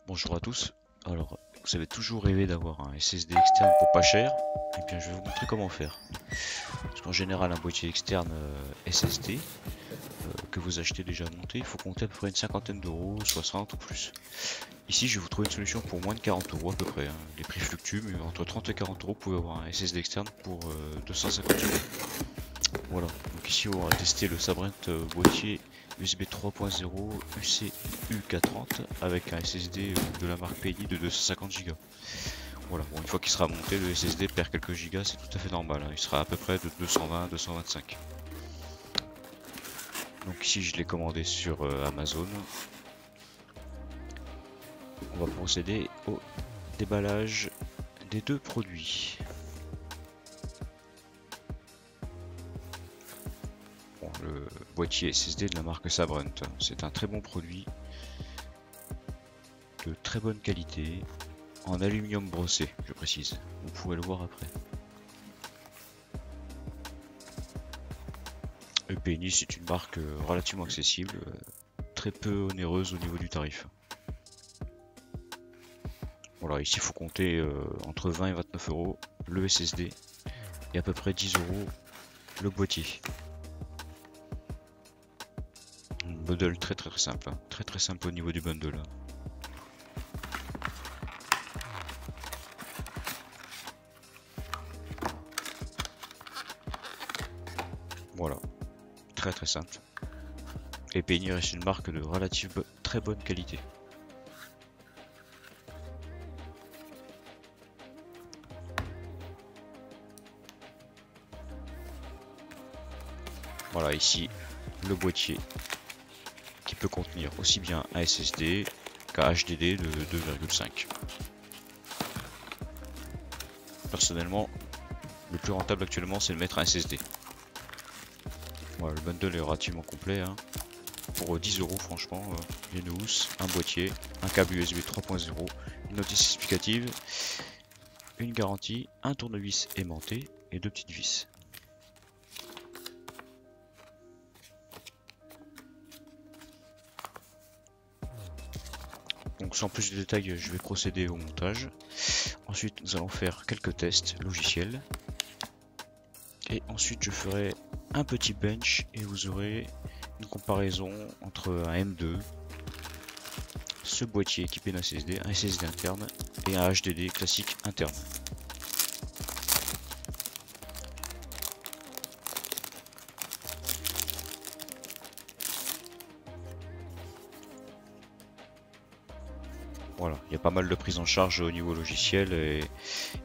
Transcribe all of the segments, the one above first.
Bonjour à tous. Alors, vous avez toujours rêvé d'avoir un SSD externe pour pas cher. Eh bien, je vais vous montrer comment faire. Parce qu'en général, un boîtier externe SSD que vous achetez déjà monté, il faut compter à peu près une cinquantaine d'euros, 60 ou plus. Ici, je vais vous trouver une solution pour moins de 40 euros à peu près, hein. Les prix fluctuent, mais entre 30 et 40 euros, vous pouvez avoir un SSD externe pour 250 Go. Voilà, donc ici on va tester le Sabrent boîtier USB 3.0 UC-U430 avec un SSD de la marque PI de 250 Go. Voilà, bon, une fois qu'il sera monté, le SSD perd quelques gigas, c'est tout à fait normal, hein. Il sera à peu près de 220-225. Donc ici je l'ai commandé sur Amazon. On va procéder au déballage des deux produits. Bon, le boîtier SSD de la marque Sabrent, c'est un très bon produit, de très bonne qualité, en aluminium brossé, je précise. Vous pouvez le voir après. EPNI, c'est une marque relativement accessible, très peu onéreuse au niveau du tarif. Voilà, ici il faut compter entre 20 et 29 euros le SSD et à peu près 10 euros le boîtier. Un bundle très simple, hein. Très simple au niveau du bundle. Voilà, très simple. Et Payoneer est une marque de relative très bonne qualité. Voilà, ici le boîtier qui peut contenir aussi bien un SSD qu'un HDD de 2,5. Personnellement, le plus rentable actuellement c'est de mettre un SSD. Voilà, le bundle est relativement complet, hein. Pour 10 euros franchement, une housse, un boîtier, un câble USB 3.0, une notice explicative, une garantie, un tournevis aimanté et deux petites vis. Donc sans plus de détails, je vais procéder au montage. Ensuite, nous allons faire quelques tests logiciels. Et ensuite, je ferai un petit bench et vous aurez une comparaison entre un M2, ce boîtier équipé d'un SSD, un SSD interne et un HDD classique interne. Voilà, il y a pas mal de prise en charge au niveau logiciel et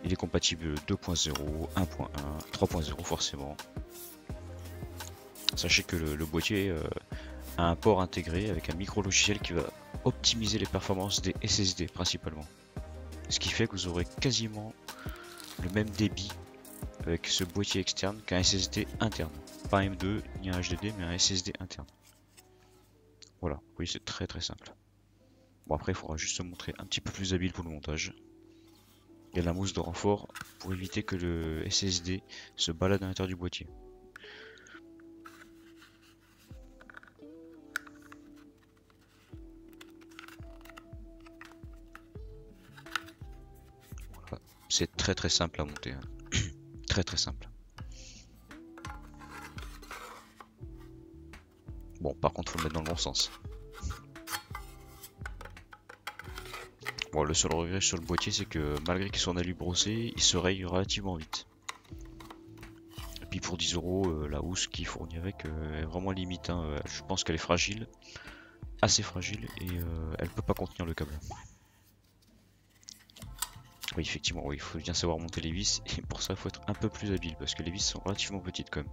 il est compatible 2.0, 1.1, 3.0 forcément. Sachez que le boîtier a un port intégré avec un micro logiciel qui va optimiser les performances des SSD principalement. Ce qui fait que vous aurez quasiment le même débit avec ce boîtier externe qu'un SSD interne. Pas un M2 ni un HDD mais un SSD interne. Voilà, oui c'est très simple. Bon après il faudra juste se montrer un petit peu plus habile pour le montage. Il y a la mousse de renfort pour éviter que le SSD se balade à l'intérieur du boîtier. Voilà. C'est très simple à monter, hein. Très simple. Bon par contre faut le mettre dans le bon sens. Bon le seul regret sur le boîtier c'est que malgré qu'il soit en alu brossé, il se raye relativement vite. Et puis pour 10 euros, la housse qui fournit avec est vraiment limite, hein. Je pense qu'elle est fragile, assez fragile et elle peut pas contenir le câble. Oui, effectivement, oui, il faut bien savoir monter les vis et pour ça, il faut être un peu plus habile parce que les vis sont relativement petites quand même.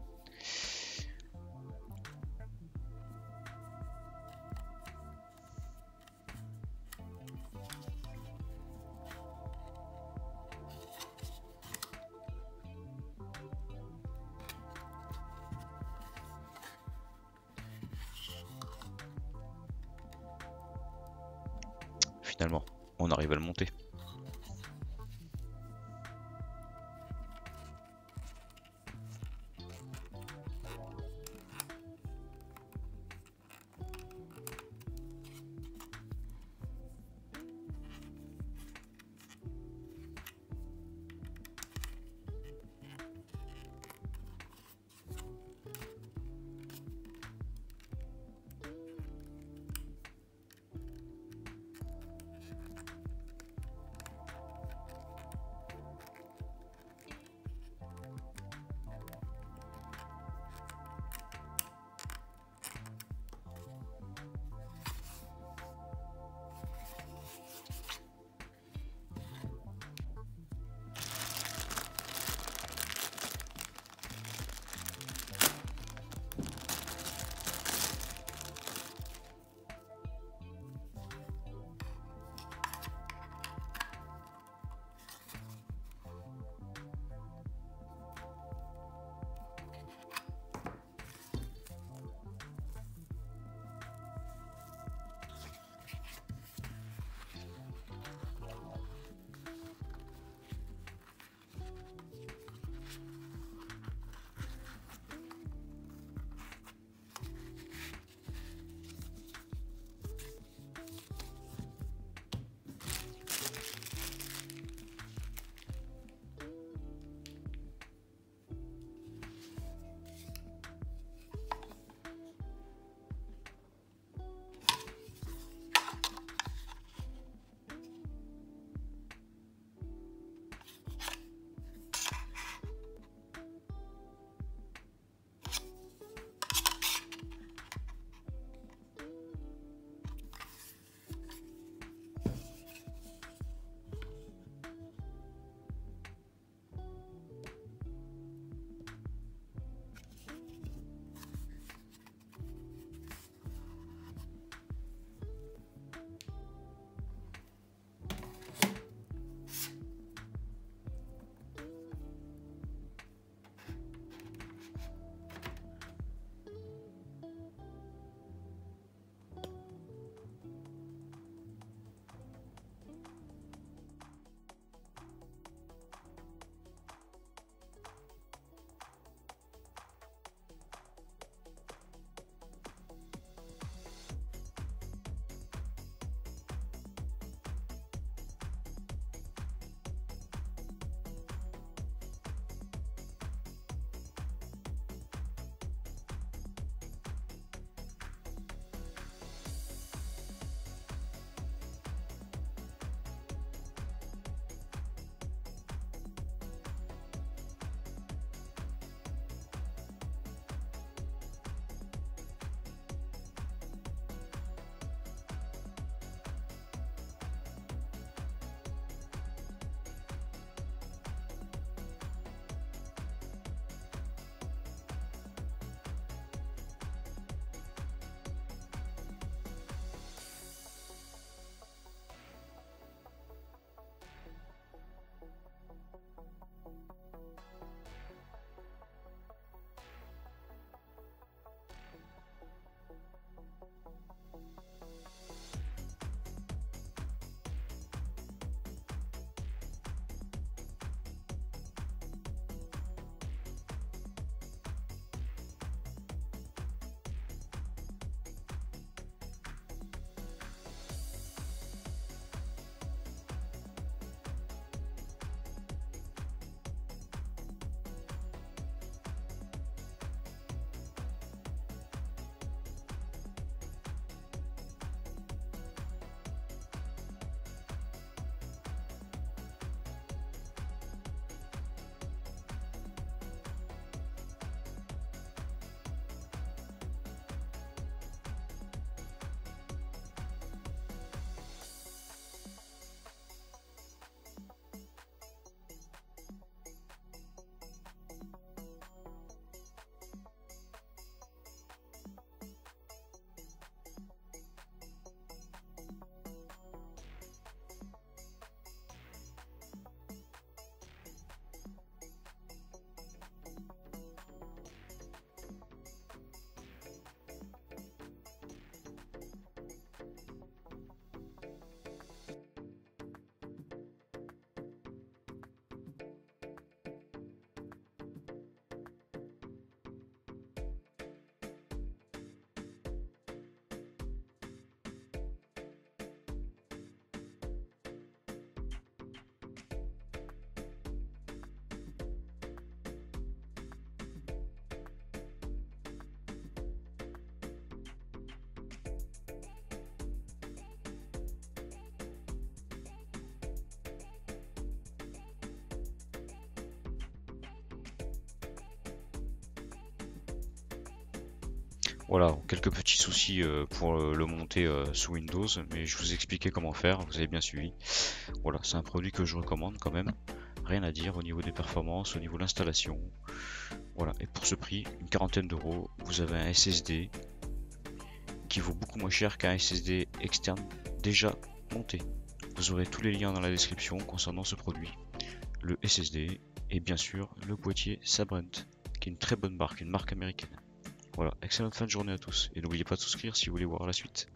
Finalement, on arrive à le monter. Voilà, quelques petits soucis pour le monter sous Windows, mais je vous ai expliqué comment faire, vous avez bien suivi. Voilà, c'est un produit que je recommande quand même. Rien à dire au niveau des performances, au niveau de l'installation. Voilà, et pour ce prix, une quarantaine d'euros, vous avez un SSD qui vaut beaucoup moins cher qu'un SSD externe déjà monté. Vous aurez tous les liens dans la description concernant ce produit, le SSD et bien sûr le boîtier Sabrent, qui est une très bonne marque, une marque américaine. Voilà, excellente fin de journée à tous et n'oubliez pas de souscrire si vous voulez voir la suite.